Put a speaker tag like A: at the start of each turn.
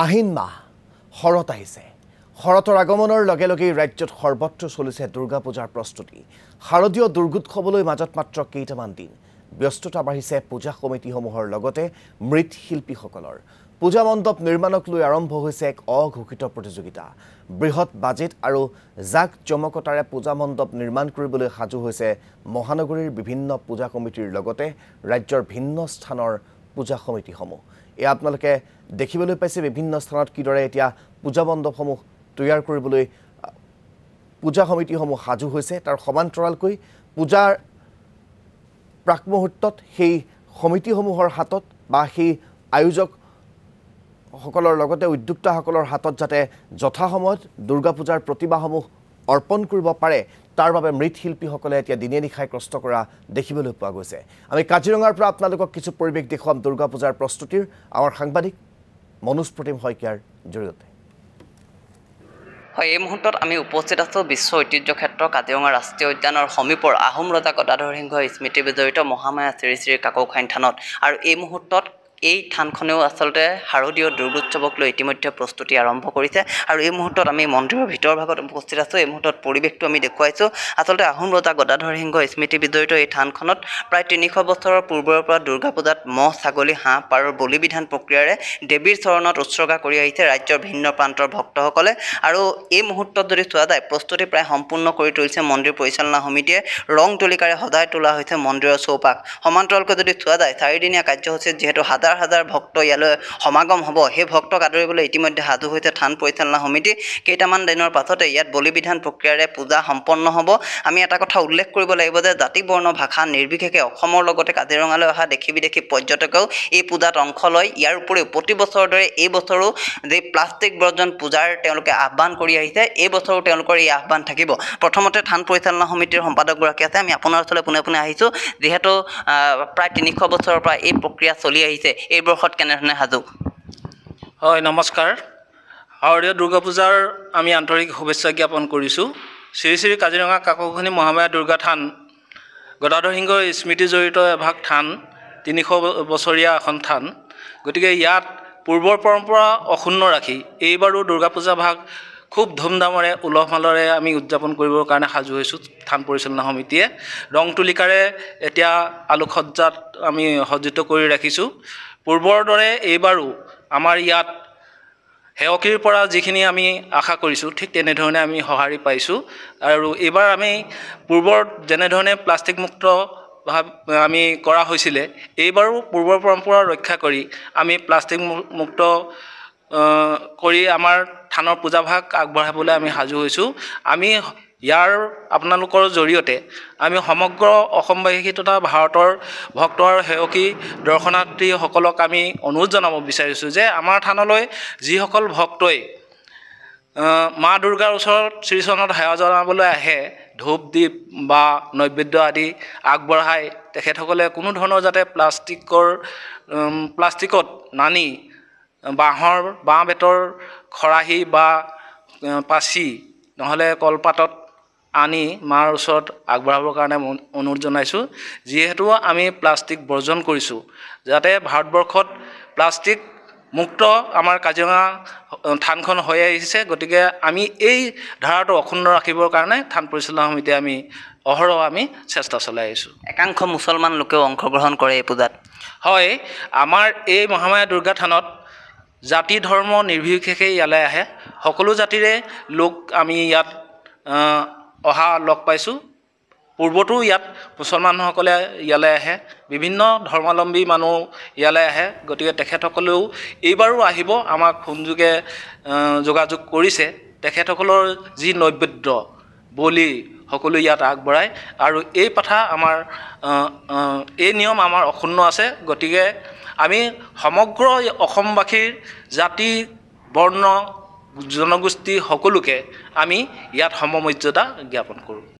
A: আহিন মাহ শৰত আহিছে শৰতৰ আগমনৰ লগে লগেই ৰাজ্যত সৰ্বত্ৰ চলিছে দুৰ্গা পূজাৰ প্ৰস্তুতি শাৰদীয় দুৰ্গোৎসৱলৈ মাজত মাত্ৰ কেইটামান দিন ব্যস্ততা বাঢ়িছে পূজা কমিটিসমূহৰ লগতে মৃৎশিল্পীসকলৰ পূজা মণ্ডপ নিৰ্মাণক লৈ আৰম্ভ হৈছে এক অঘোষিত প্ৰতিযোগিতা বৃহৎ বাজেট আৰু জাক জমকতাৰে পূজা মণ্ডপ নিৰ্মাণ কৰিবলৈ সাজু হৈছে মহানগৰীৰ বিভিন্ন পূজা কমিটিৰ লগতে ৰাজ্যৰ ভিন্ন স্থানৰ পূজা সমিতিসমূহ এই আপোনালোকে দেখিবলৈ পাইছে বিভিন্ন স্থানত কিদৰে এতিয়া পূজা মণ্ডপসমূহ তৈয়াৰ কৰিবলৈ পূজা সমিতিসমূহ সাজু হৈছে তাৰ সমান্তৰালকৈ পূজাৰ প্ৰাক মুহূৰ্তত সেই সমিতিসমূহৰ হাতত বা সেই আয়োজক সকলৰ লগতে উদ্যোক্তাসকলৰ হাতত যাতে যথা সময়ত দুৰ্গা পূজাৰ প্ৰতিমাসমূহ অৰ্পণ কৰিব পাৰে তাৰ বাবে মৃৎশিল্পীসকলে এতিয়া দিনে নিশাই কষ্ট কৰা দেখিবলৈ পোৱা গৈছে আমি কাজিৰঙাৰ পৰা আপোনালোকক কিছু পৰিৱেশ দেখুৱাম দুৰ্গা পূজাৰ প্ৰস্তুতিৰ আমাৰ সাংবাদিক মনোজ প্ৰতিম শইকীয়াৰ জৰিয়তে
B: এই মুহূৰ্তত আমি উপস্থিত আছোঁ বিশ্ব ঐতিহ্য ক্ষেত্ৰ কাজিৰঙা ৰাষ্ট্ৰীয় উদ্যানৰ সমীপৰ আহোম ৰজা গদাধৰ সিংহ স্মৃতি বিজড়িত মহামায়া শ্ৰী শ্ৰী কাকৌখাইন থানত আৰু এই মুহূৰ্তত এই থানখনেও আচলতে শাৰদীয় দুৰ্গোৎসৱক লৈ ইতিমধ্যে প্ৰস্তুতি আৰম্ভ কৰিছে আৰু এই মুহূৰ্তত আমি মন্দিৰৰ ভিতৰ ভাগত উপস্থিত আছোঁ এই মুহূৰ্তত পৰিৱেশটো আমি দেখুৱাইছোঁ আচলতে আহোম ৰজা গদাধৰ সিংহ স্মৃতি বিজড়িত এই থানখনত প্ৰায় ৩০০ বছৰৰ পূৰ্বৰ পৰা দুৰ্গা পূজাত মহ ছাগলী হাঁহ পাৰৰ বলি বিধান প্ৰক্ৰিয়াৰে দেৱীৰ চৰণত উৎসৰ্গা কৰি আহিছে ৰাজ্যৰ ভিন্ন প্ৰান্তৰ ভক্তসকলে আৰু এই মুহূৰ্তত যদি চোৱা যায় প্ৰস্তুতি প্ৰায় সম্পূৰ্ণ কৰি তুলিছে মন্দিৰ পৰিচালনা সমিতিয়ে ৰং তুলিকাৰে সজাই তোলা হৈছে মন্দিৰৰ চৌপাশ সমান্তৰালকৈ যদি চোৱা যায় ৪ দিনীয়া কাৰ্যসূচীত যিহেতু হাজাৰ ভক্ত ইয়ালৈ সমাগম হ'ব সেই ভক্তক আদৰিবলৈ ইতিমধ্যে সাজু হৈছে থান পৰিচালনা সমিতি কেইটামান দিনৰ পাছতে ইয়াত বলি বিধান প্ৰক্ৰিয়াৰে পূজা সম্পন্ন হ'ব আমি এটা কথা উল্লেখ কৰিব লাগিব যে জাতি বৰ্ণ ভাষা নিৰ্বিশেষে অসমৰ লগতে কাজিৰঙালৈ অহা দেশী বিদেশী পৰ্যটকেও এই পূজাত অংশ লয় ইয়াৰ উপৰিও প্ৰতি বছৰৰ দৰে এই বছৰো যে প্লাষ্টিক বৰ্জন পূজাৰ তেওঁলোকে আহ্বান কৰি আহিছে এই বছৰো তেওঁলোকৰ এই আহ্বান থাকিব প্ৰথমতে থান পৰিচালনা সমিতিৰ সম্পাদকগৰাকী আছে আমি আপোনাৰ ওচৰলৈ পোনে আহিছোঁ যিহেতু প্ৰায় ৩০০ বছৰৰ পৰা এই প্ৰক্ৰিয়া চলি আহিছে এই বৰ্ষত কেনেধৰণে সাজু
C: হয় নমস্কাৰ শাৰদীয় দুৰ্গা পূজাৰ আমি আন্তৰিক শুভেচ্ছা জ্ঞাপন কৰিছোঁ শ্ৰী শ্ৰী কাজিৰঙা কাকৌখানী মহামায়া দুৰ্গা থান গদাধৰ সিংহ স্মৃতি জড়িত এভাগ থান ৩০০ বছৰীয়া এখন থান গতিকে ইয়াত পূৰ্বৰ পৰম্পৰা অক্ষুণ্ণ ৰাখি এইবাৰো দুৰ্গা পূজা ভাগ খুব ধুমধামেৰে উলহ মালহেৰে আমি উদযাপন কৰিবৰ কাৰণে সাজু হৈছোঁ থান পৰিচালনা সমিতিয়ে ৰং তুলিকাৰে এতিয়া আলোকসজ্জাত আমি সজ্জিত কৰি ৰাখিছোঁ পূৰ্বৰ দৰে এইবাৰো আমাৰ ইয়াত সেৱকীৰ পৰা যিখিনি আমি আশা কৰিছোঁ ঠিক তেনেধৰণে আমি সঁহাৰি পাইছোঁ আৰু এইবাৰ আমি পূৰ্বৰ যেনেধৰণে প্লাষ্টিক মুক্ত আমি কৰা হৈছিলে এইবাৰো পূৰ্বৰ পৰম্পৰা ৰক্ষা কৰি আমি প্লাষ্টিক মুক্ত কৰি আমাৰ থানৰ পূজাভাগ আগবঢ়াবলৈ আমি সাজু হৈছোঁ আমি ইয়াৰ আপোনালোকৰ জৰিয়তে আমি সমগ্ৰ অসমবাসী তথা ভাৰতৰ ভক্ত আৰু সেৱকী দৰ্শনাৰ্থীসকলক আমি অনুৰোধ জনাব বিচাৰিছোঁ যে আমাৰ থানলৈ যিসকল ভক্তই মা দুৰ্গাৰ ওচৰত শ্ৰীচৰণত সেৱা জনাবলৈ আহে ধূপ দীপ বা নৈবেদ্য আদি আগবঢ়াই তেখেতসকলে কোনো ধৰণৰ যাতে প্লাষ্টিকত নানি বাঁহ বেতৰ খৰাহী বা পাচি নহ'লে কলপাতত আনি মাৰ ওচৰত আগবঢ়াবৰ কাৰণে অনুৰোধ জনাইছোঁ যিহেতু আমি প্লাষ্টিক বৰ্জন কৰিছোঁ যাতে ভাৰতবৰ্ষত প্লাষ্টিক মুক্ত আমাৰ কাজিৰঙা থানখন হৈ আহিছে গতিকে আমি এই ধাৰাটো অক্ষুণ্ণ ৰাখিবৰ কাৰণে থান পৰিচালনা সমিতিয়ে আমি অহৰহ আমি চেষ্টা চলাই আহিছোঁ
B: একাংশ মুছলমান লোকেও অংশগ্ৰহণ কৰে এই পূজাত
C: হয় আমাৰ এই মহামায়া দুৰ্গা থানত জাতি ধৰ্ম নিৰ্বিশেষে ইয়ালৈ আহে সকলো জাতিৰে লোক আমি ইয়াত অহা লগ পাইছোঁ পূৰ্বতো ইয়াত মুছলমানসকলে ইয়ালৈ আহে বিভিন্ন ধৰ্মাৱলম্বী মানুহ ইয়ালৈ আহে গতিকে তেখেতসকলেও এইবাৰো আহিব আমাক ফোনযোগে যোগাযোগ কৰিছে তেখেতসকলৰ যি নৈবেদ্য বলি সকলো ইয়াত আগবঢ়ায় আৰু এই কথা আমাৰ এই নিয়ম আমাৰ অক্ষুণ্ণ আছে গতিকে আমি সমগ্ৰ অসমবাসীৰ জাতি বৰ্ণ জনগোষ্ঠী সকলোকে আমি ইয়াত সমমৰ্যাদা জ্ঞাপন কৰোঁ